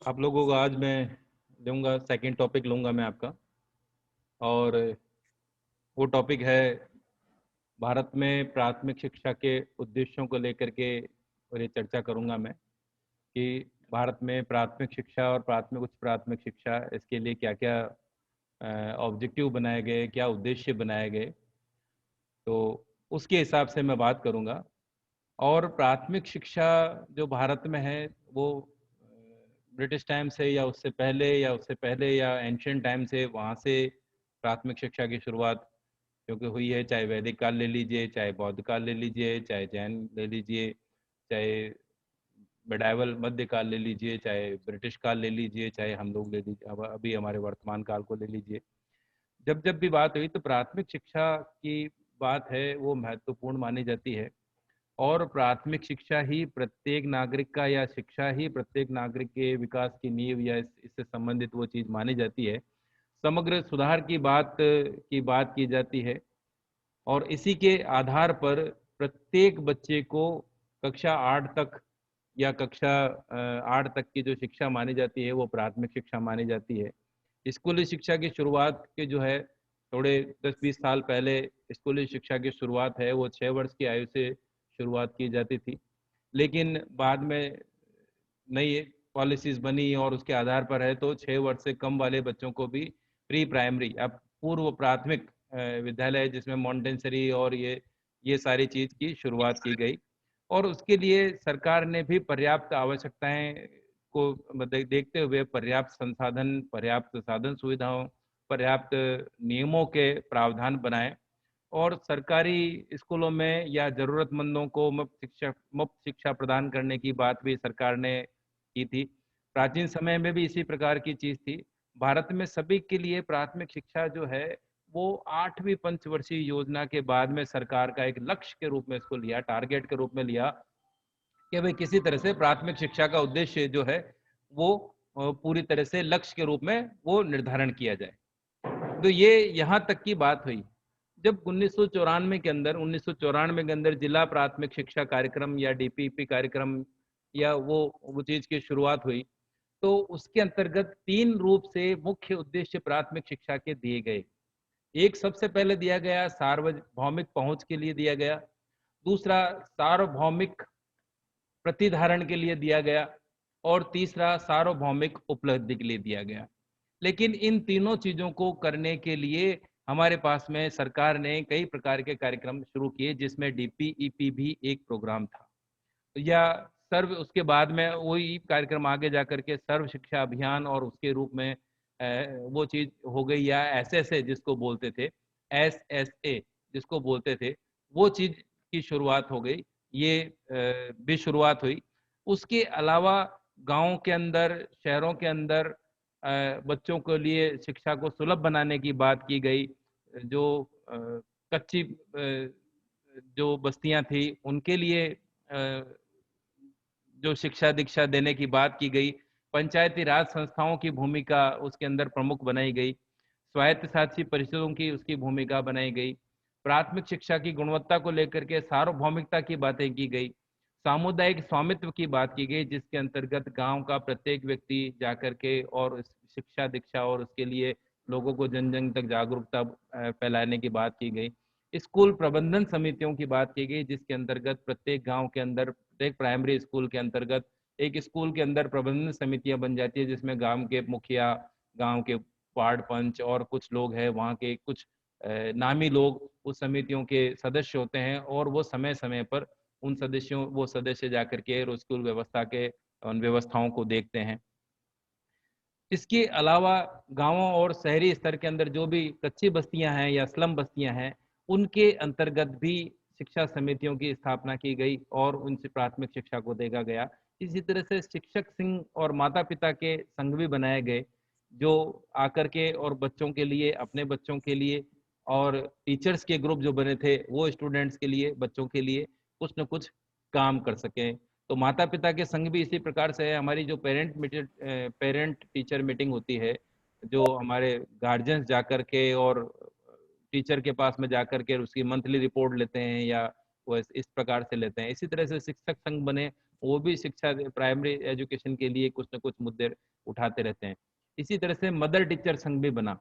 आप लोगों को आज मैं लूँगा, सेकंड टॉपिक लूँगा मैं आपका। और वो टॉपिक है भारत में प्राथमिक शिक्षा के उद्देश्यों को लेकर के, और ये चर्चा करूँगा मैं कि भारत में प्राथमिक शिक्षा और प्राथमिक उच्च प्राथमिक शिक्षा, इसके लिए क्या क्या ऑब्जेक्टिव बनाए गए, क्या उद्देश्य बनाए गए, तो उसके हिसाब से मैं बात करूँगा। और प्राथमिक शिक्षा जो भारत में है वो ब्रिटिश टाइम से या उससे पहले या एंशियंट टाइम से, वहाँ से प्राथमिक शिक्षा की शुरुआत क्योंकि हुई है। चाहे वैदिक काल ले लीजिए, चाहे बौद्ध काल ले लीजिए, चाहे जैन ले लीजिए, चाहे मिडाइवल मध्यकाल ले लीजिए, चाहे ब्रिटिश काल ले लीजिए, चाहे हम लोग ले लीजिए, अब अभी हमारे वर्तमान काल को ले लीजिए। जब जब भी बात हुई तो प्राथमिक शिक्षा की बात है वो महत्वपूर्ण मानी जाती है। और प्राथमिक शिक्षा ही प्रत्येक नागरिक का, या शिक्षा ही प्रत्येक नागरिक के विकास की नींव, या इससे संबंधित वो चीज़ मानी जाती है। समग्र सुधार की बात की जाती है। और इसी के आधार पर प्रत्येक बच्चे को कक्षा 8 तक, या कक्षा 8 तक की जो शिक्षा मानी जाती है वो प्राथमिक शिक्षा मानी जाती है। स्कूली शिक्षा की शुरुआत के जो है, थोड़े 10-20 साल पहले स्कूली शिक्षा की शुरुआत है वो 6 वर्ष की आयु से शुरुआत की जाती थी। लेकिन बाद में नई पॉलिसीज बनी और उसके आधार पर है तो 6 वर्ष से कम वाले बच्चों को भी प्री प्राइमरी, अब पूर्व प्राथमिक विद्यालय, जिसमें मॉन्टेसरी और ये सारी चीज की शुरुआत की गई। और उसके लिए सरकार ने भी पर्याप्त आवश्यकताएं को मतलब देखते हुए पर्याप्त संसाधन, पर्याप्त साधन सुविधाओं, पर्याप्त नियमों के प्रावधान बनाए। और सरकारी स्कूलों में या जरूरतमंदों को मुफ्त शिक्षा प्रदान करने की बात भी सरकार ने की थी। प्राचीन समय में भी इसी प्रकार की चीज थी। भारत में सभी के लिए प्राथमिक शिक्षा जो है वो 8वीं पंचवर्षीय योजना के बाद में सरकार का एक लक्ष्य के रूप में इसको लिया, टारगेट के रूप में लिया कि भाई किसी तरह से प्राथमिक शिक्षा का उद्देश्य जो है वो पूरी तरह से लक्ष्य के रूप में वो निर्धारण किया जाए। तो ये यहाँ तक की बात हुई। जब 1994 के अंदर जिला प्राथमिक शिक्षा कार्यक्रम या डीपीपी कार्यक्रम या वो चीज की शुरुआत हुई, तो उसके अंतर्गत 3 रूप से मुख्य उद्देश्य प्राथमिक शिक्षा के दिए गए। एक सबसे पहले दिया गया सार्वभौमिक पहुंच के लिए दिया गया। दूसरा सार्वभौमिक प्रतिधारण के लिए दिया गया। और तीसरा सार्वभौमिक उपलब्धि के लिए दिया गया। लेकिन इन तीनों चीजों को करने के लिए हमारे पास में सरकार ने कई प्रकार के कार्यक्रम शुरू किए, जिसमें डीपीईपी भी एक प्रोग्राम था। या सर्व, उसके बाद में वही कार्यक्रम आगे जाकर के सर्व शिक्षा अभियान और उसके रूप में वो चीज हो गई, या एसएसए जिसको बोलते थे, एसएसए जिसको बोलते थे, वो चीज की शुरुआत हो गई। ये भी शुरुआत हुई। उसके अलावा गांवों के अंदर, शहरों के अंदर बच्चों के लिए शिक्षा को सुलभ बनाने की बात की गई। जो कच्ची जो बस्तियां थी उनके लिए जो शिक्षा दीक्षा देने की बात की गई। पंचायती राज संस्थाओं की भूमिका उसके अंदर प्रमुख बनाई गई। स्वायत्त शासी परिषदों की उसकी भूमिका बनाई गई। प्राथमिक शिक्षा की गुणवत्ता को लेकर के सार्वभौमिकता की बातें की गई। सामुदायिक स्वामित्व की बात की गई, जिसके अंतर्गत गांव का प्रत्येक व्यक्ति जाकर के और शिक्षा दीक्षा और उसके लिए लोगों को जन जन तक जागरूकता फैलाने की बात की गई। स्कूल प्रबंधन समितियों की बात की गई, जिसके अंतर्गत प्रत्येक गांव के अंदर, प्रत्येक प्राइमरी स्कूल के अंतर्गत एक स्कूल के अंदर प्रबंधन समितियां बन जाती है, जिसमें गांव के मुखिया, गांव के वार्ड पंच और कुछ लोग हैं वहाँ के, कुछ नामी लोग उस समितियों के सदस्य होते हैं। और वो समय समय पर वो सदस्य जाकर के और स्कूल व्यवस्था के उन व्यवस्थाओं को देखते हैं। इसके अलावा गांवों और शहरी स्तर के अंदर जो भी कच्ची बस्तियां हैं या स्लम बस्तियां हैं, उनके अंतर्गत भी शिक्षा समितियों की स्थापना की गई और उनसे प्राथमिक शिक्षा को देखा गया। इसी तरह से शिक्षक संघ और माता पिता के संघ भी बनाए गए, जो आकर के और बच्चों के लिए, अपने बच्चों के लिए, और टीचर्स के ग्रुप जो बने थे वो स्टूडेंट्स के लिए, बच्चों के लिए कुछ न कुछ काम कर सकें। तो माता पिता के संग भी इसी प्रकार से है। हमारी जो पेरेंट टीचर मीटिंग होती है, जो हमारे गार्जियंस जाकर के और टीचर के पास में जाकर के उसकी मंथली रिपोर्ट लेते हैं, या वो इस प्रकार से लेते हैं। इसी तरह से शिक्षक संघ बने, वो भी शिक्षा प्राइमरी एजुकेशन के लिए कुछ न कुछ मुद्दे उठाते रहते हैं। इसी तरह से मदर टीचर संघ भी बना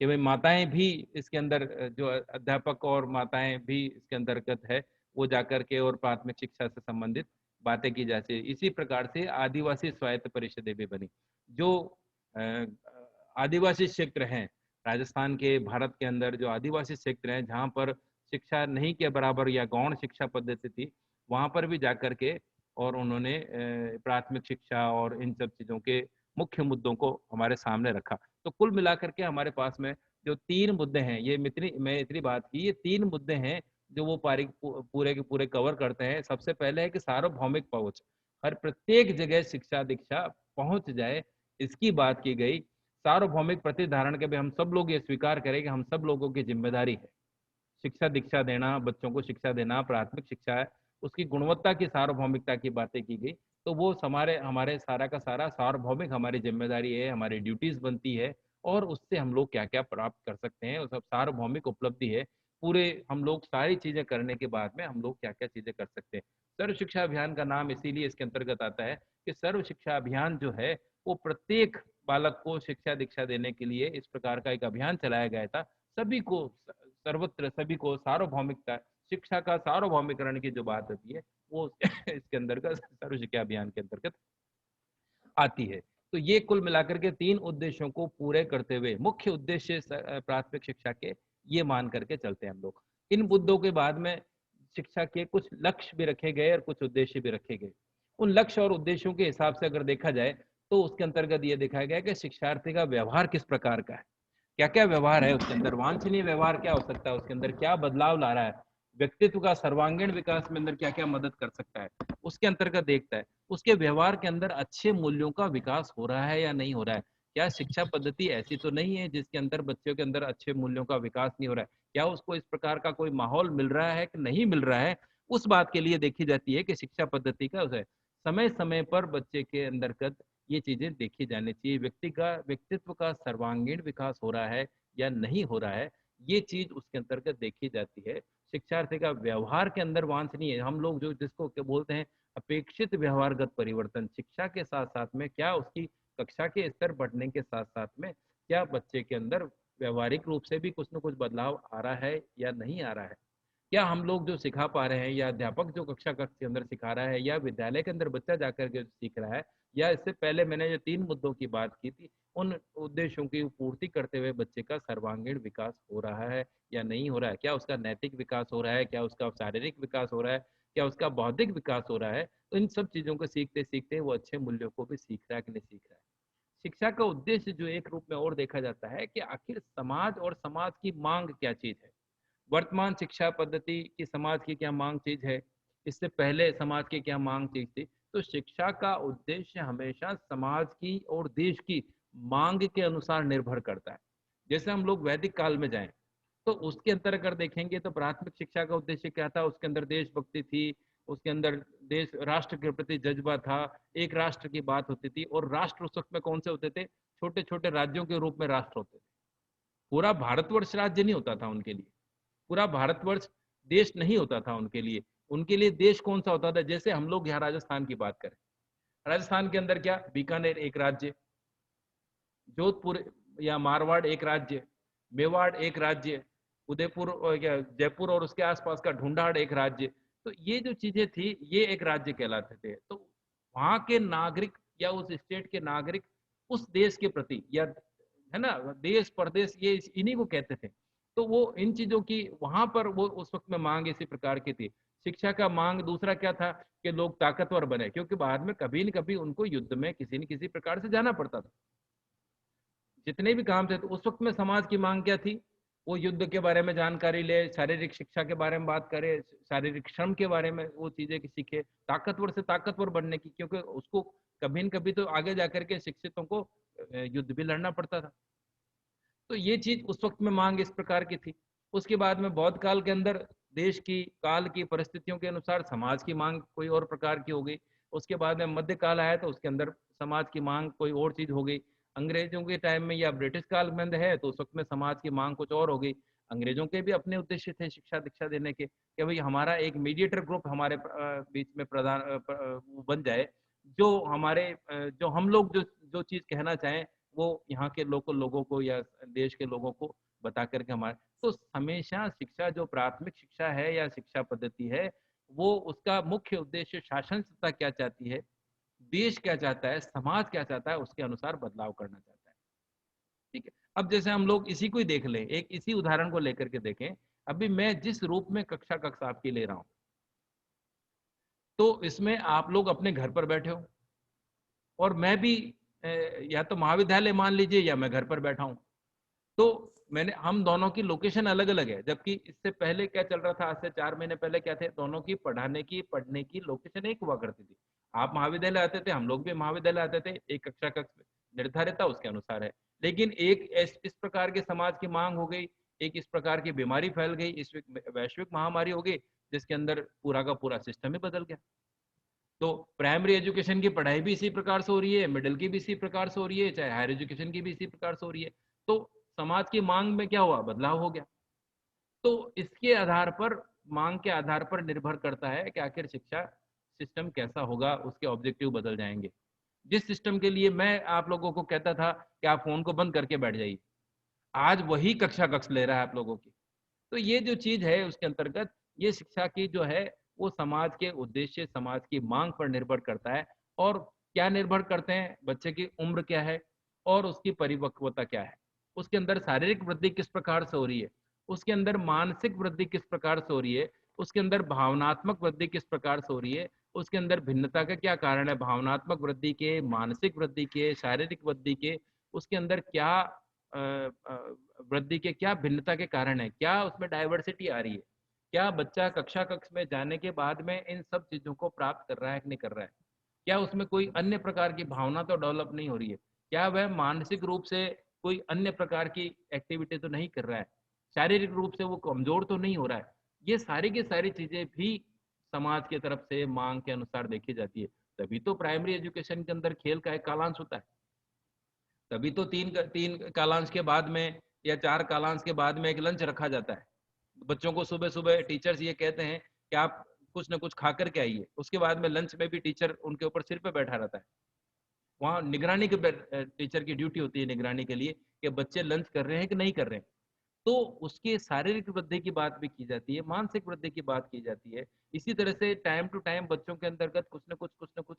कि भाई माताएं भी इसके अंदर, जो अध्यापक और माताएं भी इसके अंतर्गत है, वो जाकर के और प्राथमिक शिक्षा से संबंधित बातें की जाती है। इसी प्रकार से आदिवासी स्वायत्त परिषदें भी बनी, जो अ, आदिवासी क्षेत्र हैं राजस्थान के, भारत के अंदर जो आदिवासी क्षेत्र हैं जहाँ पर शिक्षा नहीं के बराबर या गौण शिक्षा पद्धति थी, वहाँ पर भी जाकर के और उन्होंने प्राथमिक शिक्षा और इन सब चीज़ों के मुख्य मुद्दों को हमारे सामने रखा। तो कुल मिलाकर के हमारे पास में जो 3 मुद्दे हैं, ये मैं इतनी बात की, ये 3 मुद्दे हैं जो वो पूरे के पूरे कवर करते हैं। सबसे पहले है कि सार्वभौमिक पहुँच, हर प्रत्येक जगह शिक्षा दीक्षा पहुँच जाए, इसकी बात की गई। सार्वभौमिक प्रतिधारण के भी हम सब लोग ये स्वीकार करें कि हम सब लोगों की जिम्मेदारी है शिक्षा दीक्षा देना, बच्चों को शिक्षा देना, प्राथमिक शिक्षा है, उसकी गुणवत्ता की सार्वभौमिकता की बातें की गई। तो वो हमारे हमारे सारा का सारा सार्वभौमिक हमारी जिम्मेदारी है, हमारी ड्यूटीज बनती है, और उससे हम लोग क्या क्या प्राप्त कर सकते हैं, वो सब सार्वभौमिक उपलब्धि है। पूरे हम लोग सारी चीजें करने के बाद में हम लोग क्या क्या चीजें कर सकते हैं। सर्व शिक्षा अभियान का नाम इसीलिए इसके अंतर्गत आता है कि सर्व शिक्षा अभियान जो है वो प्रत्येक बालक को शिक्षा दीक्षा देने के लिए इस प्रकार का एक अभियान चलाया गया था। सभी को, सर्वत्र सभी को सार्वभौमिकता, शिक्षा का सार्वभौमिकरण की जो बात होती है वो इसके अंतर्गत सर्व शिक्षा अभियान के अंतर्गत आती है। तो ये कुल मिलाकर के 3 उद्देश्यों को पूरे करते हुए, मुख्य उद्देश्य प्राथमिक शिक्षा के ये मान करके चलते हैं हम लोग। इन मुद्दों के बाद में शिक्षा के कुछ लक्ष्य भी रखे गए और कुछ उद्देश्य भी रखे गए। उन लक्ष्य और उद्देश्यों के हिसाब से अगर देखा जाए तो उसके अंतर्गत ये देखा गया कि शिक्षार्थी का व्यवहार किस प्रकार का है, क्या क्या व्यवहार है उसके अंदर, वांछनीय व्यवहार क्या हो सकता है, उसके अंदर क्या बदलाव ला रहा है, व्यक्तित्व का सर्वांगीण विकास में अंदर क्या क्या मदद कर सकता है, उसके अंतर्गत देखता है। उसके व्यवहार के अंदर अच्छे मूल्यों का विकास हो रहा है या नहीं हो रहा है। क्या शिक्षा पद्धति ऐसी तो नहीं है जिसके अंदर बच्चों के अंदर अच्छे मूल्यों का विकास नहीं हो रहा है, क्या उसको इस प्रकार का कोई माहौल मिल रहा है कि नहीं मिल रहा है। उस बात के लिए देखी जाती है कि शिक्षा पद्धति का समय समय पर बच्चे के अंतर्गत ये चीजें देखी जानी चाहिए। व्यक्तित्व का सर्वांगीण विकास हो रहा है या नहीं हो रहा है, ये चीज उसके अंतर्गत देखी जाती है। शिक्षार्थी का व्यवहार के अंदर वांछनीय, हम लोग जो जिसको क्या बोलते हैं अपेक्षित व्यवहारगत परिवर्तन, शिक्षा के साथ साथ में क्या उसकी कक्षा के स्तर बढ़ने के साथ साथ में क्या बच्चे के अंदर व्यवहारिक रूप से भी कुछ न कुछ बदलाव आ रहा है या नहीं आ रहा है। क्या हम लोग जो सिखा पा रहे हैं, या अध्यापक जो कक्षा कक्ष के अंदर सिखा रहा है, या विद्यालय के अंदर बच्चा जाकर के सीख रहा है, या इससे पहले मैंने जो 3 मुद्दों की बात की थी उन उद्देश्यों की पूर्ति करते हुए बच्चे का सर्वांगीण विकास हो रहा है या नहीं हो रहा है, क्या उसका नैतिक विकास हो रहा है, क्या उसका शारीरिक विकास हो रहा है, क्या उसका बौद्धिक विकास हो रहा है। तो इन सब चीजों को सीखते सीखते वो अच्छे मूल्यों को भी सीख रहा है कि नहीं सीख रहा है। शिक्षा का उद्देश्य जो एक रूप में और देखा जाता है कि आखिर समाज और समाज की मांग क्या चीज है। वर्तमान शिक्षा पद्धति की समाज की क्या मांग चीज है, इससे पहले समाज की क्या मांग चीज थी। तो शिक्षा का उद्देश्य हमेशा समाज की और देश की मांग के अनुसार निर्भर करता है। जैसे हम लोग वैदिक काल में जाएं तो उसके अंदर अगर देखेंगे तो प्राथमिक शिक्षा का उद्देश्य क्या था, उसके अंदर देशभक्ति थी, उसके अंदर देश राष्ट्र के प्रति जज्बा था, एक राष्ट्र की बात होती थी। और राष्ट्र उस वक्त में कौन से होते थे, छोटे छोटे राज्यों के रूप में राष्ट्र होते थे। पूरा भारतवर्ष राज्य नहीं होता था उनके लिए, पूरा भारतवर्ष देश नहीं होता था उनके लिए। उनके लिए देश कौन सा होता था, जैसे हम लोग यहाँ राजस्थान की बात करें, राजस्थान के अंदर क्या बीकानेर एक राज्य, जोधपुर या मारवाड़ एक राज्य, मेवाड़ एक राज्य, उदयपुर और क्या जयपुर और उसके आसपास का ढूंढाड़ एक राज्य। तो ये जो चीजें थी ये एक राज्य कहलाते थे। तो वहां के नागरिक या उस स्टेट के नागरिक उस देश के प्रति, या है ना, देश परदेश ये इन्हीं को कहते थे। तो वो इन चीजों की वहां पर वो उस वक्त में मांग इसी प्रकार की थी। शिक्षा का मांग दूसरा क्या था कि लोग ताकतवर बने, क्योंकि बाद में कभी न कभी उनको युद्ध में किसी न किसी प्रकार से जाना पड़ता था, जितने भी काम थे। तो उस वक्त में समाज की मांग क्या थी, वो युद्ध के बारे में जानकारी ले, शारीरिक शिक्षा के बारे में बात करे, शारीरिक श्रम के बारे में वो चीजें सीखे, ताकतवर से ताकतवर बनने की, क्योंकि उसको कभी न कभी तो आगे जाकर के शिक्षितों को युद्ध भी लड़ना पड़ता था। तो ये चीज उस वक्त में मांग इस प्रकार की थी। उसके बाद में बौद्ध काल के अंदर देश की काल की परिस्थितियों के अनुसार समाज की मांग कोई और प्रकार की हो गई। उसके बाद में मध्य काल आया तो उसके अंदर समाज की मांग कोई और चीज हो गई। अंग्रेजों के टाइम में या ब्रिटिश काल में है तो उस वक्त में समाज की मांग कुछ और हो गई। अंग्रेजों के भी अपने उद्देश्य थे शिक्षा दीक्षा देने के, कि भाई हमारा एक मीडिएटर ग्रुप हमारे बीच में वो बन जाए, जो हमारे जो हम लोग जो जो चीज कहना चाहें वो यहाँ के लोकल लोगों को या देश के लोगों को बता करके हमारे, तो हमेशा शिक्षा जो प्राथमिक शिक्षा है या शिक्षा पद्धति है, वो उसका मुख्य उद्देश्य शासन सत्ता क्या चाहती है, देश क्या चाहता है, समाज क्या चाहता है, उसके अनुसार बदलाव करना चाहता है। ठीक है, अब जैसे हम लोग इसी को ही देख लें, एक इसी उदाहरण को लेकर के देखें। अभी मैं जिस रूप में कक्षा आपकी ले रहा हूं, तो इसमें आप लोग अपने घर पर बैठे हो और मैं भी या तो महाविद्यालय मान लीजिए या मैं घर पर बैठा हूं, तो मैंने हम दोनों की लोकेशन अलग अलग है, जबकि इससे पहले क्या चल रहा था, आज से 4 महीने पहले क्या थे, दोनों की पढ़ने की लोकेशन एक हुआ करती थी। आप महाविद्यालय आते थे, हम लोग भी महाविद्यालय आते थे, एक कक्ष निर्धारित था, उसके अनुसार है। लेकिन एक इस प्रकार के समाज की मांग हो गई, एक इस प्रकार की बीमारी फैल गई, इस वैश्विक महामारी हो गई, जिसके अंदर पूरा का पूरा सिस्टम ही बदल गया। तो प्राइमरी एजुकेशन की पढ़ाई भी इसी प्रकार से हो रही है, मिडिल की भी इसी प्रकार से हो रही है, चाहे हायर एजुकेशन की भी इसी प्रकार से हो रही है। तो समाज की मांग में क्या हुआ, बदलाव हो गया। तो इसके आधार पर, मांग के आधार पर निर्भर करता है कि आखिर शिक्षा सिस्टम कैसा होगा, उसके ऑब्जेक्टिव बदल जाएंगे। जिस सिस्टम के लिए मैं आप लोगों को कहता था कि आप फोन को बंद करके बैठ जाइए, आज वही कक्ष ले रहा है आप लोगों की। तो ये जो चीज है उसके अंतर्गत, ये शिक्षा की जो है वो समाज के उद्देश्य, समाज की मांग पर निर्भर करता है। और क्या निर्भर करते हैं, बच्चे की उम्र क्या है और उसकी परिपक्वता क्या है, उसके अंदर शारीरिक वृद्धि किस प्रकार से हो रही है, उसके अंदर मानसिक वृद्धि किस प्रकार से हो रही है, उसके अंदर भावनात्मक वृद्धि किस प्रकार से हो रही है, उसके अंदर भिन्नता का क्या कारण है, भावनात्मक वृद्धि के, मानसिक वृद्धि के, शारीरिक वृद्धि के, उसके अंदर क्या वृद्धि के क्या भिन्नता के कारण है, क्या उसमें डाइवर्सिटी आ रही है, क्या बच्चा कक्ष में जाने के बाद में इन सब चीजों को प्राप्त कर रहा है कि नहीं कर रहा है, क्या उसमें कोई अन्य प्रकार की भावना तो डेवलप नहीं हो रही है, क्या वह मानसिक रूप से कोई अन्य प्रकार की एक्टिविटी तो नहीं कर रहा है, शारीरिक रूप से वो कमजोर तो नहीं हो रहा है। ये सारी की सारी चीजें भी समाज की तरफ से मांग के अनुसार देखी जाती है। तभी तो प्राइमरी एजुकेशन के अंदर खेल का एक कालांश होता है, तभी तो तीन कालांश के बाद में या 4 कालांश के बाद में एक लंच रखा जाता है। बच्चों को सुबह सुबह टीचर्स ये कहते हैं कि आप कुछ ना कुछ खा करके आइए, उसके बाद में लंच में भी टीचर उनके ऊपर सिर पे बैठा रहता है। वहाँ निगरानी के टीचर की ड्यूटी होती है निगरानी के लिए कि बच्चे लंच कर रहे हैं कि नहीं कर रहे हैं। तो उसके शारीरिक वृद्धि की बात भी की जाती है, मानसिक वृद्धि की बात की जाती है। इसी तरह से टाइम टू टाइम बच्चों के अंतर्गत कुछ न कुछ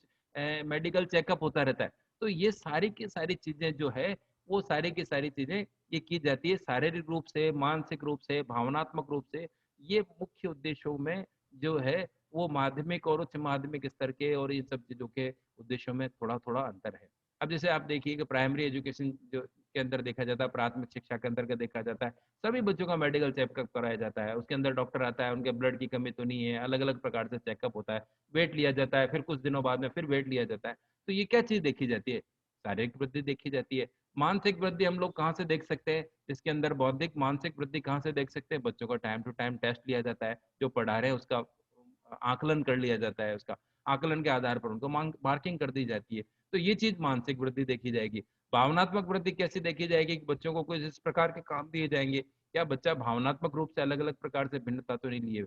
मेडिकल चेकअप होता रहता है। तो ये सारी की सारी चीजें जो है, वो सारी की सारी चीजें ये की जाती है शारीरिक रूप से, मानसिक रूप से, भावनात्मक रूप से। ये मुख्य उद्देश्यों में जो है वो माध्यमिक और उच्च माध्यमिक स्तर के और इन सब चीजों के उद्देश्यों में थोड़ा थोड़ा अंतर है। अब जैसे आप देखिए कि प्राइमरी एजुकेशन जो के अंदर देखा जाता है, प्राथमिक शिक्षा के अंतर्गत देखा जाता है, सभी बच्चों का मेडिकल चेकअप कराया जाता है, उसके अंदर डॉक्टर आता है, उनके ब्लड की कमी तो नहीं है, अलग अलग प्रकार से चेकअप होता है, वेट लिया जाता है, फिर कुछ दिनों बाद में फिर वेट लिया जाता है। तो ये क्या चीज देखी जाती है, शारीरिक वृद्धि देखी जाती है। मानसिक वृद्धि हम लोग कहाँ से देख सकते हैं, इसके अंदर बौद्धिक मानसिक वृद्धि कहाँ से देख सकते हैं, बच्चों का टाइम टू टाइम टेस्ट लिया जाता है, जो पढ़ा रहे हैं उसका आकलन कर लिया जाता है, उसका आकलन के आधार पर उनको मार्किंग कर दी जाती है। तो ये चीज मानसिक वृद्धि देखी जाएगी। भावनात्मक वृद्धि कैसे देखी जाएगी कि बच्चों को कुछ इस प्रकार के काम दिए जाएंगे, क्या बच्चा भावनात्मक रूप से अलग अलग प्रकार से भिन्नता तो नहीं लिए।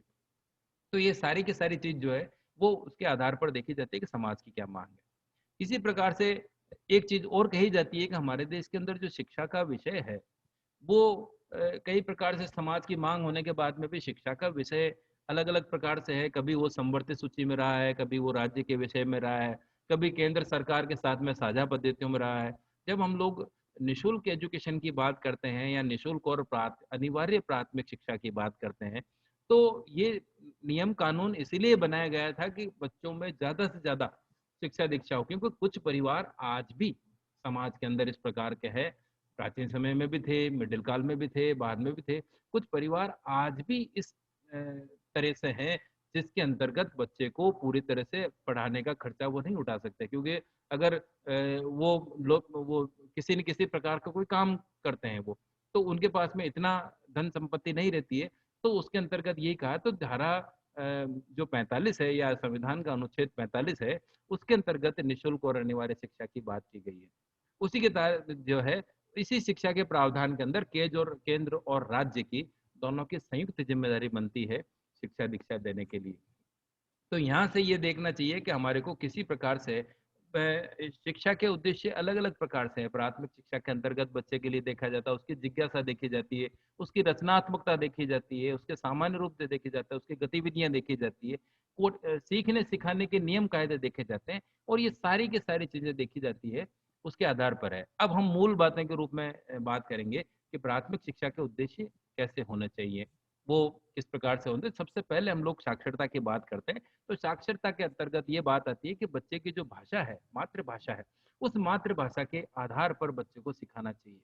तो ये सारी की सारी चीज जो है वो उसके आधार पर देखी जाती है कि समाज की क्या मांग है। इसी प्रकार से एक चीज और कही जाती है कि हमारे देश के अंदर जो शिक्षा का विषय है वो कई प्रकार से समाज की मांग होने के बाद में भी शिक्षा का विषय अलग अलग प्रकार से है। कभी वो संवर्धित सूची में रहा है, कभी वो राज्य के विषय में रहा है, कभी केंद्र सरकार के साथ में साझा पद्धतियों में रहा है। जब हम लोग निशुल्क एजुकेशन की बात करते हैं या निशुल्क और अनिवार्य प्राथमिक शिक्षा की बात करते हैं, तो ये नियम कानून इसीलिए बनाया गया था कि बच्चों में ज्यादा से ज्यादा शिक्षा दीक्षा हो, क्योंकि कुछ परिवार आज भी समाज के अंदर इस प्रकार के है, प्राचीन समय में भी थे, मिडिल काल में भी थे, बाद में भी थे। कुछ परिवार आज भी इस तरह से हैं जिसके अंतर्गत बच्चे को पूरी तरह से पढ़ाने का खर्चा वो नहीं उठा सकते, क्योंकि अगर वो लोग वो किसी न किसी प्रकार का कोई काम करते हैं वो, तो उनके पास में इतना धन संपत्ति नहीं रहती है। तो उसके अंतर्गत यही कहा, तो धारा जो 45 है या संविधान का अनुच्छेद 45 है, उसके अंतर्गत निःशुल्क और अनिवार्य शिक्षा की बात की गई है। उसी के तहत जो है, इसी शिक्षा के प्रावधान के अंदर केंद्र और राज्य की दोनों की संयुक्त जिम्मेदारी बनती है शिक्षा दीक्षा देने के लिए। तो यहाँ से ये देखना चाहिए कि हमारे को किसी प्रकार से शिक्षा के उद्देश्य अलग अलग प्रकार से है। प्राथमिक शिक्षा के अंतर्गत बच्चे के लिए देखा जाता है, उसकी जिज्ञासा देखी जाती है, उसकी रचनात्मकता देखी जाती है, उसके सामान्य रूप से देखी जाता है, उसकी गतिविधियां देखी जाती है, सीखने सिखाने के नियम कायदे देखे जाते हैं, और ये सारी की सारी चीजें देखी जाती है, उसके आधार पर है। अब हम मूल बातें के रूप में बात करेंगे कि प्राथमिक शिक्षा के उद्देश्य कैसे होने चाहिए, वो किस प्रकार से होते हैं। सबसे पहले हम लोग साक्षरता की बात करते हैं। तो साक्षरता के अंतर्गत ये बात आती है कि बच्चे की जो भाषा है, मातृभाषा है, उस मातृभाषा के आधार पर बच्चे को सिखाना चाहिए।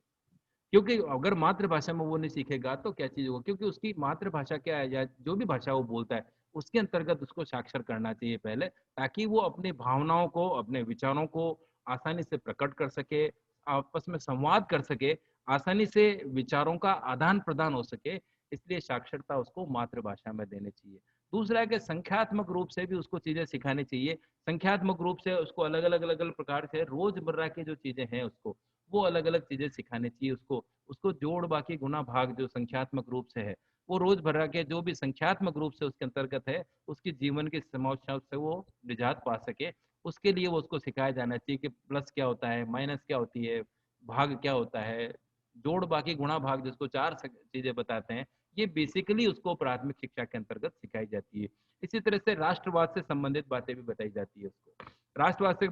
क्योंकि अगर मातृभाषा में वो नहीं सीखेगा तो क्या चीज होगा, क्योंकि उसकी मातृभाषा क्या है या जो भी भाषा वो बोलता है उसके अंतर्गत उसको साक्षर करना चाहिए पहले, ताकि वो अपनी भावनाओं को, अपने विचारों को आसानी से प्रकट कर सके, आपस में संवाद कर सके, आसानी से विचारों का आदान प्रदान हो सके। इसलिए साक्षरता उसको मातृभाषा में देनी चाहिए। दूसरा है कि संख्यात्मक रूप से भी उसको चीजें सिखानी चाहिए। संख्यात्मक रूप से उसको अलग अलग प्रकार से रोजमर्रा की जो चीजें हैं उसको, वो अलग अलग चीजें सिखानी चाहिए उसको। उसको जोड़ बाकी गुना भाग जो संख्यात्मक रूप से है, वो रोजमर्रा के जो भी संख्यात्मक रूप से उसके अंतर्गत है, उसकी जीवन की समस्याओं से वो निजात पा सके। उसके लिए वो उसको सिखाया जाना चाहिए कि प्लस क्या होता है, माइनस क्या होती है, भाग क्या होता है, जोड़ बाकी गुणा भाग, जिसको चार चीजें बताते हैं, ये बेसिकली उसको प्राथमिक शिक्षा के अंतर्गत सिखाई जाती है। इसी तरह से राष्ट्रवाद से संबंधित बातें भी बताई जाती है उसको। राष्ट्रवाद से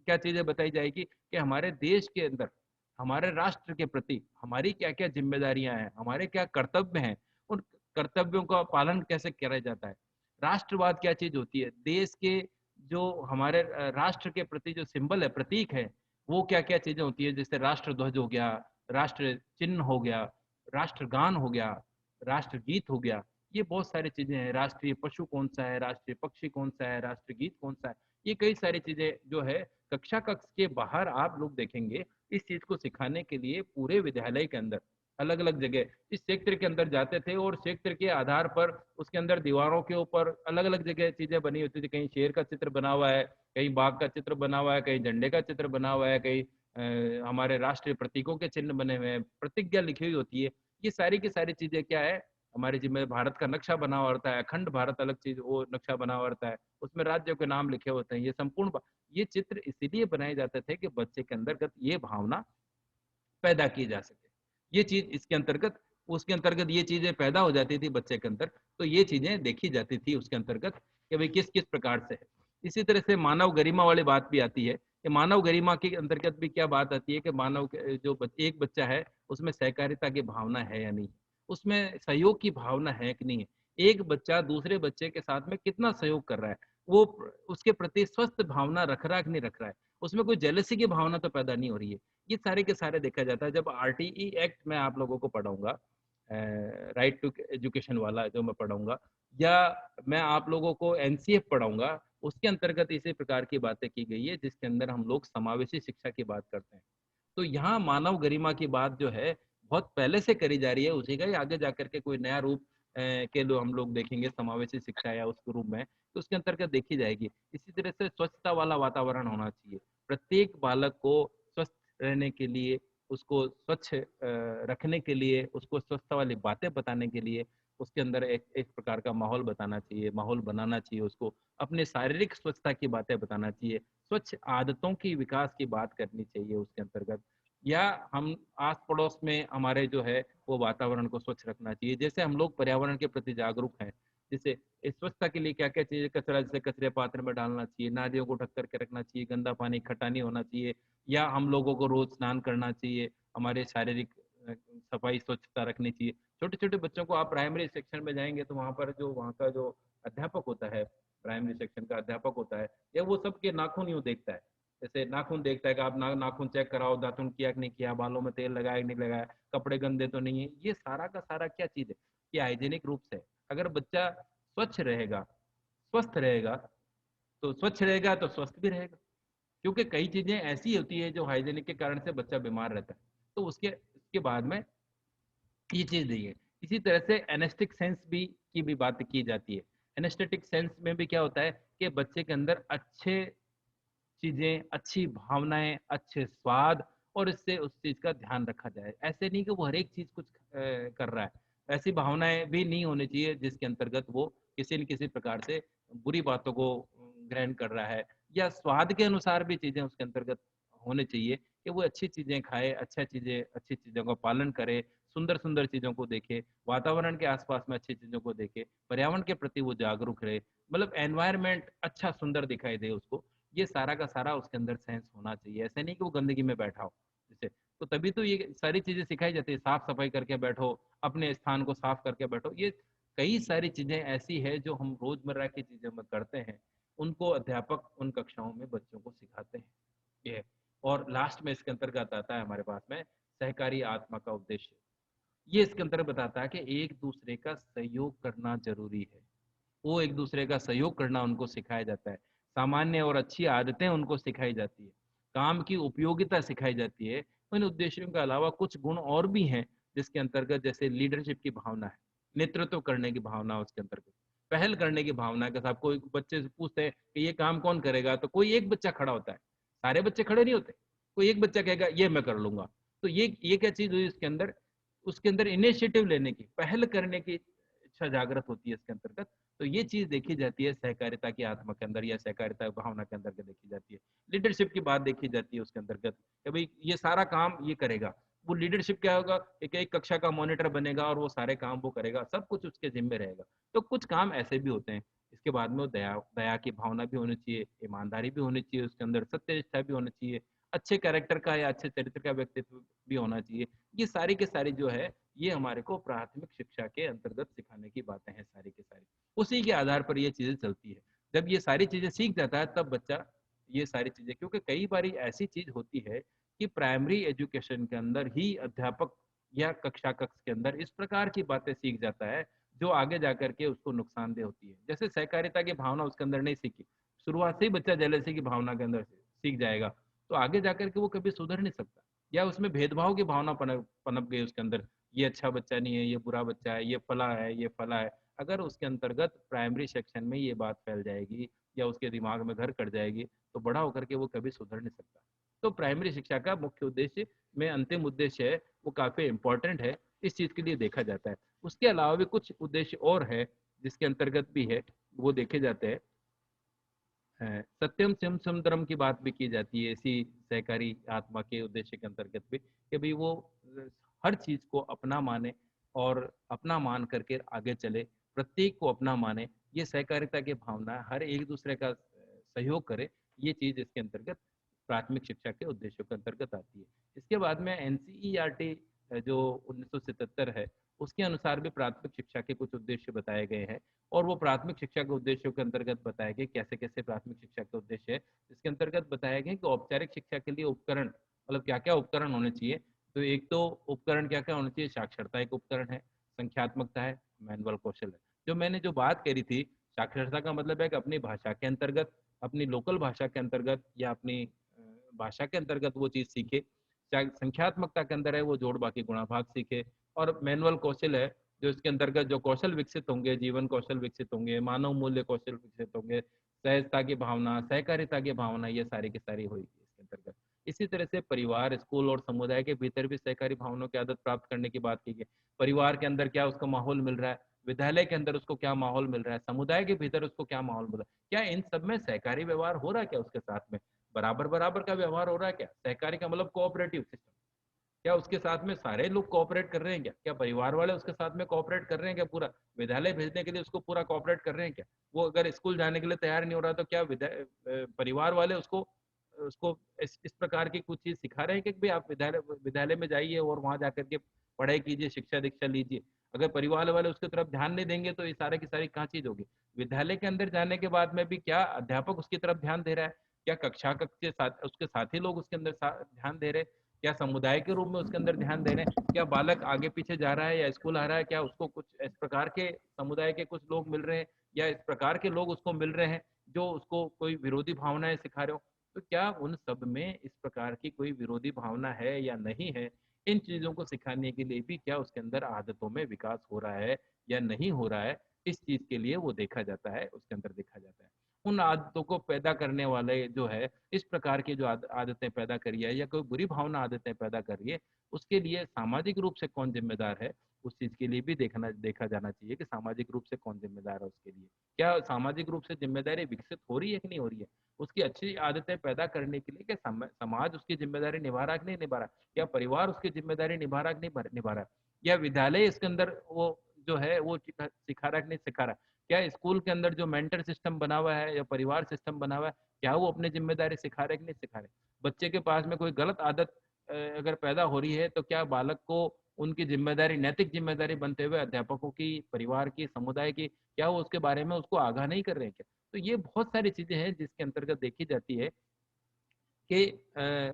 क्या चीजें बताई जाएगी कि हमारे देश के अंदर हमारे राष्ट्र के प्रति हमारी क्या क्या जिम्मेदारियां हैं, हमारे क्या कर्तव्य हैं, उन कर्तव्यों का पालन कैसे किया जाता है। राष्ट्रवाद क्या चीज होती है, देश के जो हमारे राष्ट्र के प्रति जो सिंबल है, प्रतीक है, वो क्या क्या चीजें होती है। जैसे राष्ट्र ध्वज हो गया, राष्ट्र चिन्ह हो गया, राष्ट्रगान हो गया, राष्ट्रगीत हो गया, ये बहुत सारी चीजें हैं। राष्ट्रीय पशु कौन सा है, राष्ट्रीय पक्षी कौन सा है, राष्ट्रगीत कौन सा है, ये कई सारी चीजें जो है कक्षा कक्ष के बाहर आप लोग देखेंगे। इस चीज को सिखाने के लिए पूरे विद्यालय के अंदर अलग अलग जगह इस क्षेत्र के अंदर जाते थे, और क्षेत्र के आधार पर उसके अंदर दीवारों के ऊपर अलग अलग जगह चीजें बनी होती थी। कहीं शेर का चित्र बना हुआ है, कहीं बाघ का चित्र बना हुआ है, कहीं झंडे का चित्र बना हुआ है, कहीं हमारे राष्ट्रीय प्रतीकों के चिन्ह बने हुए हैं, प्रतिज्ञा लिखी हुई होती है। ये सारी की सारी चीजें क्या है, हमारे जिम्मे भारत का नक्शा बना हुआ रहता है, अखंड भारत अलग चीज, वो नक्शा बना हुआ रहता है, उसमें राज्यों के नाम लिखे होते हैं। ये संपूर्ण ये चित्र इसीलिए बनाए जाते थे कि बच्चे के अंतर्गत ये भावना पैदा की जा सके। ये चीज इसके अंतर्गत, उसके अंतर्गत ये चीजें पैदा हो जाती थी बच्चे के अंदर, तो ये चीजें देखी जाती थी उसके अंतर्गत कि भाई किस किस प्रकार से है। इसी तरह से मानव गरिमा वाली बात भी आती है कि मानव गरिमा के अंतर्गत भी क्या बात आती है कि मानव जो एक बच्चा है उसमें सहकारिता की भावना है या नहीं, उसमें सहयोग की भावना है कि नहीं है, एक बच्चा दूसरे बच्चे के साथ में कितना सहयोग कर रहा है, वो उसके प्रति स्वस्थ भावना रख रहा है कि नहीं रख रहा है, उसमें कोई जेलसी की भावना तो पैदा नहीं हो रही है। ये सारे के सारे देखा जाता है। जब आरटीई एक्ट मैं आप लोगों को पढ़ाऊंगा, राइट टू एजुकेशन वाला जो मैं पढ़ाऊंगा, या मैं आप लोगों को एनसीएफ पढ़ाऊंगा, उसके अंतर्गत इसी प्रकार की बातें की गई है, जिसके अंदर हम लोग समावेशी शिक्षा की बात करते हैं। तो यहाँ मानव गरिमा की बात जो है बहुत पहले से करी जा रही है, उसी का ही आगे जाकर के कोई नया रूप के जो हम लोग देखेंगे समावेशी शिक्षा या उसके रूप में, तो उसके अंतर्गत देखी जाएगी। इसी तरह से स्वच्छता वाला वातावरण होना चाहिए। प्रत्येक बालक को स्वस्थ रहने के लिए, उसको स्वच्छ रखने के लिए, उसको स्वच्छता वाली बातें बताने के लिए उसके अंदर एक एक प्रकार का माहौल बताना चाहिए, माहौल बनाना चाहिए। उसको अपने शारीरिक स्वच्छता की बातें बताना चाहिए, स्वच्छ आदतों की विकास की बात करनी चाहिए उसके अंतर्गत। या हम आस पड़ोस में हमारे जो है वो वातावरण को स्वच्छ रखना चाहिए। जैसे हम लोग पर्यावरण के प्रति जागरूक हैं, जैसे इस स्वच्छता के लिए क्या क्या चीजें, कचरा जैसे कचरे पात्र में डालना चाहिए, नालियों को ढक करके रखना चाहिए, गंदा पानी इकट्ठा नहीं होना चाहिए, या हम लोगों को रोज स्नान करना चाहिए, हमारे शारीरिक सफाई स्वच्छता रखनी चाहिए। छोटे छोटे बच्चों को आप प्राइमरी सेक्शन में जाएंगे तो वहाँ पर जो वहाँ का जो अध्यापक होता है, प्राइमरी सेक्शन का अध्यापक होता है, या वो सबके नाखून यूँ देखता है, जैसे नाखून देखता है कि आप नाखून चेक कराओ, दातुन किया कि नहीं किया, बालों में तेल लगाया कि नहीं लगाया, कपड़े गंदे तो नहीं है। ये सारा का सारा क्या चीज है, ये हाइजेनिक रूप से। अगर बच्चा स्वच्छ रहेगा, स्वस्थ रहेगा, तो स्वच्छ रहेगा तो स्वस्थ भी रहेगा। क्योंकि कई चीजें ऐसी होती है जो हाइजेनिक के कारण से बच्चा बीमार रहता है, तो उसके बाद में ये चीज नहीं है। इसी तरह से एनेस्टिक सेंस भी की भी बात की जाती है। एनेस्थेटिक सेंस में भी क्या होता है कि बच्चे के अंदर अच्छे चीजें, अच्छी भावनाएं, अच्छे स्वाद, और इससे उस चीज का ध्यान रखा जाए। ऐसे नहीं कि वो हर एक चीज कुछ कर रहा है, ऐसी भावनाएं भी नहीं होनी चाहिए जिसके अंतर्गत वो किसी न किसी प्रकार से बुरी बातों को ग्रहण कर रहा है, या स्वाद के अनुसार भी चीजें उसके अंतर्गत होने चाहिए कि वो अच्छी चीजें खाए, अच्छी चीजों का पालन करे, सुंदर सुंदर चीजों को देखे, वातावरण के आसपास में अच्छी चीजों को देखे, पर्यावरण के प्रति वो जागरूक रहे, मतलब एनवायरनमेंट अच्छा सुंदर दिखाई दे उसको। ये सारा का सारा उसके अंदर सेंस होना चाहिए। ऐसे नहीं कि वो गंदगी में बैठा हो जैसे, तो तभी तो ये सारी चीजें सिखाई जाती है। साफ सफाई करके बैठो, अपने स्थान को साफ करके बैठो, ये कई सारी चीजें ऐसी है जो हम रोजमर्रा की चीजों में करते हैं, उनको अध्यापक उन कक्षाओं में बच्चों को सिखाते हैं। ये, और लास्ट में इसके अंतर्गत आता है हमारे पास में सहकारी आत्मा का उद्देश्य। ये इसके अंतर्गत बताता है कि एक दूसरे का सहयोग करना जरूरी है। वो एक दूसरे का सहयोग करना उनको सिखाया जाता है, सामान्य और अच्छी आदतें उनको सिखाई जाती है, काम की उपयोगिता सिखाई जाती है। इन उद्देश्यों के अलावा कुछ गुण और भी हैं जिसके अंतर्गत, जैसे लीडरशिप की भावना है, नेतृत्व करने की भावना उसके अंतर्गत, पहल करने की भावना है। कि साहब कोई बच्चे से पूछते हैं कि ये काम कौन करेगा, तो कोई एक बच्चा खड़ा होता है, सारे बच्चे खड़े नहीं होते, कोई एक बच्चा कहेगा ये मैं कर लूंगा। तो ये क्या चीज हुई इसके अंदर, उसके अंदर इनिशिएटिव लेने की, पहल करने की इच्छा जागृत होती है इसके अंतर्गत। तो ये चीज देखी जाती है सहकारिता की आत्मा के अंदर, या सहकारिता भावना के अंदर देखी जाती है। लीडरशिप की बात देखी जाती है उसके अंतर्गत कि भाई ये सारा काम ये करेगा। वो लीडरशिप क्या होगा, एक कक्षा का मॉनिटर बनेगा और वो सारे काम वो करेगा, सब कुछ उसके जिम्मे रहेगा। तो कुछ काम ऐसे भी होते हैं। इसके बाद में वो दया दया की भावना भी होनी चाहिए, ईमानदारी भी होनी चाहिए उसके अंदर, सत्यनिष्ठा भी होनी चाहिए, अच्छे कैरेक्टर का या अच्छे चरित्र का व्यक्तित्व भी होना चाहिए। ये सारी के सारी जो है, ये हमारे को प्राथमिक शिक्षा के अंतर्गत सिखाने की बातें हैं सारी की सारी। उसी के आधार पर ये चीजें चलती है। जब ये सारी चीजें सीख जाता है तब बच्चा ये सारी चीजें, क्योंकि कई बार ऐसी चीज होती है कि प्राइमरी एजुकेशन के अंदर ही अध्यापक या कक्षा कक्ष के अंदर इस प्रकार की बातें सीख जाता है जो आगे जाकर के उसको नुकसानदेह होती है। जैसे सहकारिता की भावना उसके अंदर नहीं सीखी, शुरुआत से ही बच्चा जेलसी की भावना के अंदर सीख जाएगा, तो आगे जाकर के वो कभी सुधर नहीं सकता। या उसमें भेदभाव की भावना पनप पनप गई उसके अंदर, ये अच्छा बच्चा नहीं है, ये बुरा बच्चा है, ये फला है, ये फला है। अगर उसके अंतर्गत प्राइमरी सेक्शन में ये बात फैल जाएगी या उसके दिमाग में घर कर जाएगी, तो बड़ा होकर के वो कभी सुधर नहीं सकता। तो प्राइमरी शिक्षा का मुख्य उद्देश्य में अंतिम उद्देश्य है, वो काफी इंपॉर्टेंट है, इस चीज के लिए देखा जाता है। उसके अलावा भी कुछ उद्देश्य और है जिसके अंतर्गत भी है, वो देखे जाते हैं। सत्यम शिवम सुंदरम की बात भी की जाती है इसी सहकारी आत्मा के उद्देश्य के अंतर्गत भी, कि भाई वो हर चीज को अपना माने और अपना मान करके आगे चले, प्रत्येक को अपना माने। ये सहकारिता की भावना है, हर एक दूसरे का सहयोग करे। ये चीज इसके अंतर्गत प्राथमिक शिक्षा के उद्देश्यों के अंतर्गत आती है। इसके बाद में एनसीईआरटी जो 1977 है, उसके अनुसार भी प्राथमिक शिक्षा के कुछ उद्देश्य बताए गए हैं। और वो प्राथमिक शिक्षा के उद्देश्यों के अंतर्गत बताया गया कैसे कैसे प्राथमिक शिक्षा के उद्देश्य है। इसके अंतर्गत बताया गया कि औपचारिक शिक्षा के लिए उपकरण, मतलब क्या क्या उपकरण होने चाहिए। तो एक तो उपकरण क्या क्या होना चाहिए, साक्षरता एक उपकरण है, संख्यात्मकता है, मैनुअल कौशल है। जो मैंने जो बात करी थी, साक्षरता का मतलब है कि अपनी भाषा के अंतर्गत, अपनी लोकल भाषा के अंतर्गत या अपनी भाषा के अंतर्गत वो चीज सीखे। संख्यात्मकता के अंदर है वो जोड़ बाकी गुणा भाग सीखे। और मैनुअल कौशल है, जो इसके अंतर्गत जो कौशल विकसित होंगे, जीवन कौशल विकसित होंगे, मानव मूल्य कौशल विकसित होंगे, सहजता की भावना, सहकारिता की भावना, ये सारी की सारी होगी इसके अंतर्गत। इसी तरह से परिवार, स्कूल और समुदाय के भीतर भी सहकारी भावनाओं की आदत प्राप्त करने की बात की गई। परिवार के अंदर क्या उसको माहौल मिल रहा है, विद्यालय के अंदर उसको क्या माहौल मिल रहा है, समुदाय के भीतर उसको क्या माहौल मिल रहा है, क्या इन सब में सहकारी व्यवहार हो रहा है, क्या उसके साथ में बराबर बराबर का व्यवहार हो रहा है। क्या सहकारी का मतलब कोऑपरेटिव सिस्टम, क्या उसके साथ में सारे लोग कोऑपरेट कर रहे हैं, क्या क्या परिवार वाले उसके साथ में कोऑपरेट कर रहे हैं, क्या पूरा विद्यालय भेजने के लिए उसको पूरा कोऑपरेट कर रहे हैं, क्या वो अगर स्कूल जाने के लिए तैयार नहीं हो रहा तो क्या परिवार वाले उसको उसको इस प्रकार की कुछ चीज सिखा रहे हैं कि भाई आप विद्यालय विद्यालय में जाइए और वहां जाकर के पढ़ाई कीजिए, शिक्षा दीक्षा लीजिए। अगर परिवार वाले उसकी तरफ ध्यान नहीं देंगे तो ये सारे की सारी कहाँ चीज होगी। विद्यालय के अंदर जाने के बाद में भी क्या अध्यापक उसकी तरफ ध्यान दे रहा है, क्या कक्षा कक्ष के साथ उसके साथी लोग उसके अंदर ध्यान दे रहे हैं, क्या समुदाय के रूप में उसके अंदर ध्यान दे रहे हैं, क्या बालक आगे पीछे जा रहा है या स्कूल आ रहा है, क्या उसको कुछ इस प्रकार के समुदाय के कुछ लोग मिल रहे हैं या इस प्रकार के लोग उसको मिल रहे हैं जो उसको कोई विरोधी भावनाएं सिखा रहे हो। तो क्या उन सब में इस प्रकार की कोई विरोधी भावना है या नहीं है, इन चीजों को सिखाने के लिए भी क्या उसके अंदर आदतों में विकास हो रहा है या नहीं हो रहा है, इस चीज के लिए वो देखा जाता है, उसके अंदर देखा जाता है। उन आदतों को पैदा करने वाले जो है, इस प्रकार की जो आदतें पैदा करी है या कोई बुरी भावना आदतें पैदा कर रही है, उसके लिए सामाजिक रूप से कौन जिम्मेदार है, उस चीज के लिए भी देखा जाना चाहिए कि सामाजिक रूप से कौन जिम्मेदार है उसके लिए। क्या सामाजिक रूप से जिम्मेदारी विकसित हो रही है कि नहीं हो रही है? उसकी अच्छी आदतें पैदा करने के लिए क्या समाज उसकी जिम्मेदारी निभा रहा है कि नहीं निभा रहा है? क्या परिवार उसकी जिम्मेदारी निभा रहा है कि नहीं निभा रहा है? या विद्यालय इसके अंदर वो जो है वो सिखा रहा है कि नहीं सिखा रहा है? क्या स्कूल के अंदर जो मेंटर सिस्टम बना हुआ है या परिवार सिस्टम बना हुआ है, क्या वो अपनी जिम्मेदारी सिखा रहे कि नहीं सिखा रहे? बच्चे के पास में कोई गलत आदत अगर पैदा हो रही है, तो क्या बालक को उनकी जिम्मेदारी, नैतिक जिम्मेदारी बनते हुए अध्यापकों की, परिवार की, समुदाय की, क्या वो उसके बारे में उसको आगाह नहीं कर रहे हैं क्या? तो ये बहुत सारी चीजें हैं जिसके अंतर्गत देखी जाती है कि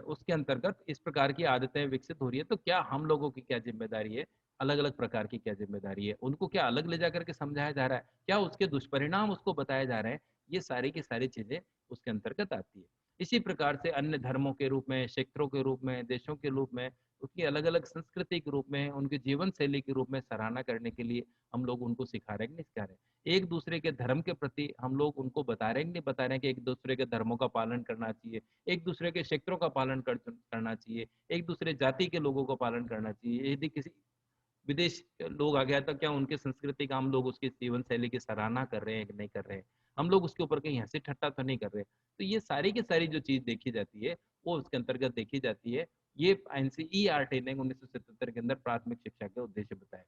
उसके अंतर्गत इस प्रकार की आदतें विकसित हो रही है, तो क्या हम लोगों की क्या जिम्मेदारी है? अलग अलग प्रकार की क्या जिम्मेदारी है? उनको क्या अलग ले जाकर के समझाया जा रहा है? क्या उसके दुष्परिणाम उसको बताए जा रहे हैं? ये सारी की सारी चीजें उसके अंतर्गत आती है। इसी प्रकार से अन्य धर्मों के रूप में, क्षेत्रों के रूप में, देशों के रूप में, उसकी अलग अलग संस्कृति के रूप में, उनके जीवन शैली के रूप में सराहना करने के लिए हम लोग उनको सिखा रहे हैं कि नहीं सिखा रहे हैं? एक दूसरे के धर्म के प्रति हम लोग उनको बता रहे हैं कि नहीं बता रहे हैं कि एक दूसरे के धर्मों का पालन करना चाहिए, एक दूसरे के क्षेत्रों का पालन करना चाहिए, एक दूसरे जाति के लोगों का पालन करना चाहिए। यदि किसी विदेश के लोग आ गया तो क्या उनके संस्कृति का हम लोग उसकी जीवन शैली की सराहना कर रहे हैं कि नहीं कर रहे हैं? हम लोग उसके ऊपर कहीं हंसी ठट्टा तो नहीं कर रहे? तो ये सारी की सारी जो चीज देखी जाती है, वो उसके अंतर्गत देखी जाती है। ये एनसीईआरटी ने 1977 के अंदर प्राथमिक शिक्षा के उद्देश्य बताए।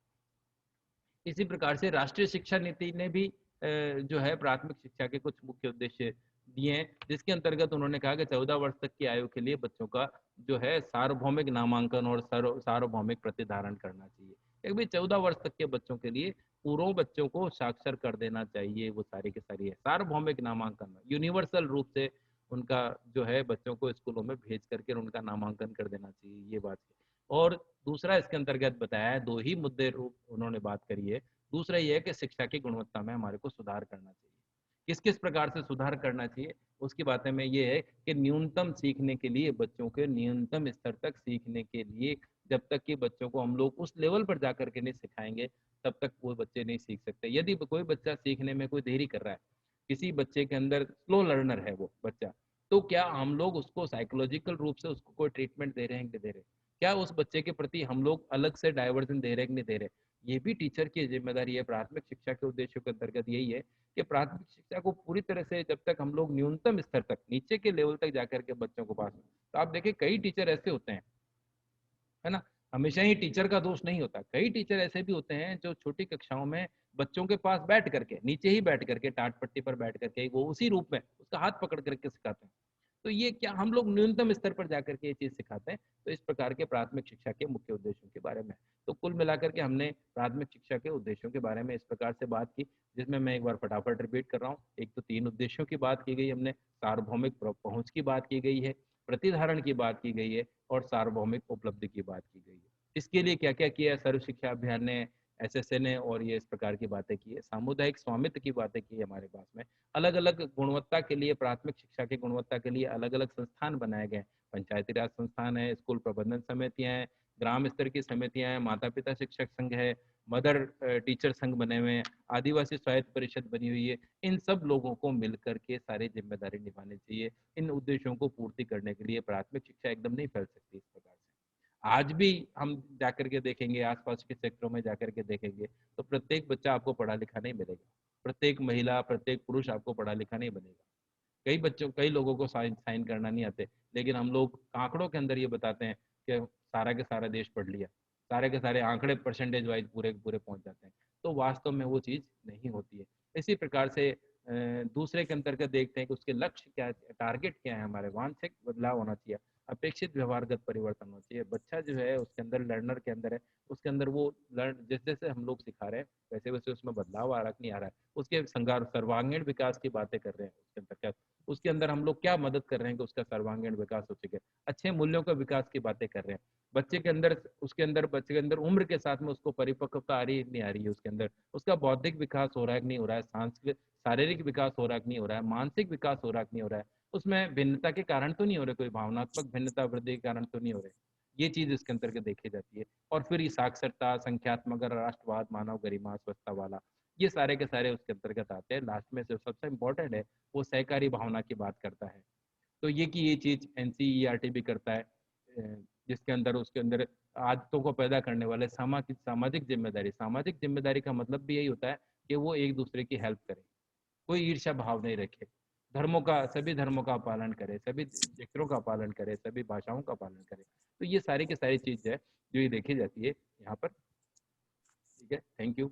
इसी प्रकार से राष्ट्रीय शिक्षा नीति ने भी जो है प्राथमिक शिक्षा के कुछ मुख्य उद्देश्य दिए हैं, जिसके अंतर्गत उन्होंने कहा कि 14 वर्ष तक की आयु के लिए बच्चों का जो है सार्वभौमिक नामांकन और सार्वभौमिक प्रतिधारण करना चाहिए। एक भी 14 वर्ष तक के बच्चों के लिए पूर्व बच्चों को साक्षर कर देना चाहिए, वो सारी की सारी है सार्वभौमिक नामांकन, यूनिवर्सल रूप से उनका जो है बच्चों को स्कूलों में भेज करके उनका नामांकन कर देना चाहिए, ये बात है। और दूसरा इसके अंतर्गत बताया है, दो ही मुद्दे रूप उन्होंने बात करी है। दूसरा ये है कि शिक्षा की गुणवत्ता में हमारे को सुधार करना चाहिए। किस किस प्रकार से सुधार करना चाहिए, उसकी बातें में ये है कि न्यूनतम सीखने के लिए, बच्चों के न्यूनतम स्तर तक सीखने के लिए, जब तक कि बच्चों को हम लोग उस लेवल पर जा करके नहीं सिखाएंगे, तब तक वो बच्चे नहीं सीख सकते। यदि कोई बच्चा सीखने में कोई देरी कर रहा है, किसी बच्चे के अंदर स्लो लर्नर है वो बच्चा, तो क्या हम लोग उसको साइकोलॉजिकल रूप से उसको कोई ट्रीटमेंट दे रहे हैं कि नहीं दे रहे? क्या उस बच्चे के प्रति हम लोग अलग से डाइवर्जन दे रहे हैं कि नहीं दे रहे? ये भी टीचर की जिम्मेदारी है। प्राथमिक शिक्षा के उद्देश्यों के अंतर्गत यही है कि प्राथमिक शिक्षा को पूरी तरह से जब तक हम लोग न्यूनतम स्तर तक, नीचे के लेवल तक जाकर के बच्चों को पास, तो आप देखिए कई टीचर ऐसे होते हैं, है ना? हमेशा ही टीचर का दोष नहीं होता। कई टीचर ऐसे भी होते हैं जो छोटी कक्षाओं में बच्चों के पास बैठ करके, नीचे ही बैठ करके, टाट पट्टी पर बैठ करके, वो उसी रूप में उसका हाथ पकड़ करके सिखाते हैं। तो ये क्या हम लोग न्यूनतम स्तर पर जाकर के ये चीज सिखाते हैं? तो इस प्रकार के प्राथमिक शिक्षा के मुख्य उद्देश्यों के बारे में। तो कुल मिलाकर के हमने प्राथमिक शिक्षा के उद्देश्यों के बारे में इस प्रकार से बात की, जिसमें मैं एक बार फटाफट रिपीट कर रहा हूँ। एक तो 3 उद्देश्यों की बात की गई हमने, सार्वभौमिक पहुंच की बात की गई है, प्रतिधारण की बात की गई है और सार्वभौमिक उपलब्धि की बात की गई है। इसके लिए क्या क्या किया है सर्व शिक्षा अभियान ने, एसएसए ने, और ये इस प्रकार की बातें की है। सामुदायिक स्वामित्व की बातें की है हमारे पास में। अलग अलग गुणवत्ता के लिए, प्राथमिक शिक्षा की गुणवत्ता के लिए अलग अलग संस्थान बनाए गए हैं। पंचायती राज संस्थान है, स्कूल प्रबंधन समितियां हैं, ग्राम स्तर की समितियां हैं, माता पिता शिक्षक संघ है, मदर टीचर संघ बने हुए हैं, आदिवासी स्वायत्त परिषद बनी हुई है। इन सब लोगों को मिलकर के सारी जिम्मेदारी निभानी चाहिए। इन उद्देश्यों को पूर्ति करने के लिए प्राथमिक शिक्षा एकदम नहीं फैल सकती इस प्रकार से। आज भी हम जाकर के देखेंगे, आसपास के क्षेत्रों में जाकर के देखेंगे, तो प्रत्येक बच्चा आपको पढ़ा लिखा नहीं मिलेगा, प्रत्येक महिला, प्रत्येक पुरुष आपको पढ़ा लिखा नहीं बनेगा। कई बच्चों, कई लोगों को साइन साइन करना नहीं आते, लेकिन हम लोग आंकड़ों के अंदर ये बताते हैं कि सारा के सारा देश पढ़ लिया, सारे के सारे आंकड़े परसेंटेज वाइज पूरे के पूरे पहुंच जाते हैं। तो वास्तव में वो चीज़ नहीं होती है। इसी प्रकार से दूसरे के अंतर्गत देखते हैं कि उसके लक्ष्य क्या है, टारगेट क्या है, हमारे वांछित बदलाव होना चाहिए, अपेक्षित व्यवहारगत परिवर्तन होना चाहिए। बच्चा जो है उसके अंदर, लर्नर के अंदर है, उसके अंदर वो लर्न, जैसे जैसे हम लोग सिखा रहे हैं वैसे वैसे उसमें बदलाव आ रहा कि नहीं आ रहा है, उसके सर्वांगीण विकास की बातें कर रहे हैं उसके अंतर्गत, उसके अंदर हम लोग क्या मदद कर रहे हैं कि उसका सर्वांगीण विकास हो सके, अच्छे मूल्यों का विकास की बातें कर रहे हैं। बच्चे के अंदर, बच्चे के अंदर उम्र के साथ में उसको परिपक्वता आ रही नहीं आ रही है, उसके अंदर उसका बौद्धिक विकास हो रहा है कि नहीं हो रहा है, सांस्कृतिक शारीरिक विकास हो रहा है कि नहीं हो रहा है, मानसिक विकास हो रहा है कि नहीं हो रहा है, उसमें भिन्नता के कारण तो नहीं हो रहे, कोई भावनात्मक भिन्नता वृद्धि के कारण तो नहीं हो रहे। ये चीज इसके अंतर्गत देखी जाती है। और फिर ये साक्षरता, संख्यात्मक, राष्ट्रवाद, मानव गरिमा, स्वच्छता वाला, ये सारे के सारे उसके अंतर्गत आते हैं। लास्ट में जो सबसे इम्पोर्टेंट है वो सहकारी भावना की बात करता है। तो ये चीज़ एनसीईआरटी भी करता है, जिसके अंदर उसके अंदर आदतों को पैदा करने वाले सामाजिक जिम्मेदारी। सामाजिक जिम्मेदारी का मतलब भी यही होता है कि वो एक दूसरे की हेल्प करे, कोई ईर्ष्या भाव नहीं रखे, सभी धर्मों का पालन करे, सभी चित्रों का पालन करे, सभी भाषाओं का पालन करे। तो ये सारी की सारी चीज है जो ये देखी जाती है यहाँ पर। ठीक है, थैंक यू।